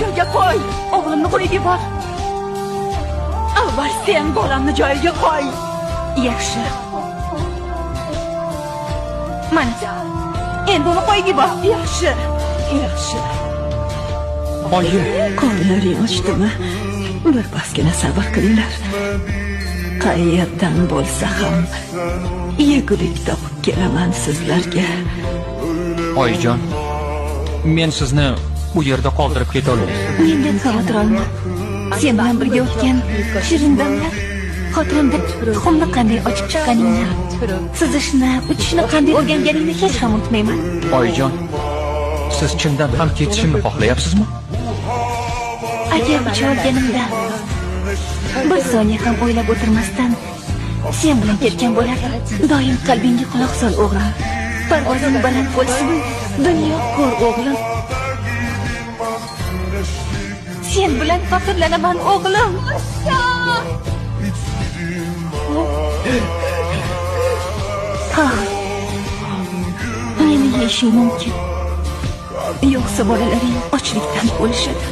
joyiga qo'y. O'g'limni qo'yib yubor. Avval sen bolamni joyiga qo'y. Yaxshi. Mana. Endi uni qo'yib yubor. Yaxshi. Yaxshi. Oyi, Qornlaring ochdimi? Birpasgina sabr qilinglar. Qayerdan bo'lsa ham yegulik topib kelaman sizlarga. oyijon, men sizni bu yerda qoldirib keta olmayman. Mendan xavotir olma. Sen bilan birga o'tgan shirin damlar, xotiramda tuxumni qanday ochib chiqqaningni, suzishni, uchishni qanday o'rganganingni hech ham unutmayman. Oyijon, siz chindan ham ketishimni xohlayapsizmi? Agar ucha olganimda bir soniya ham o'ylab o'tirmasdan sen bilan ketgan bo'lardim. Doim qalbingga quloq sol o'g'lim. Parvozing baland bo'lsin, dunyo ko'r o'g'lim. Sen bilan faxrlanaman o'g'lim. Ha. Meni yeyishing mumkin. Yo'qsa bolalaring ochlikdan o'lishadi.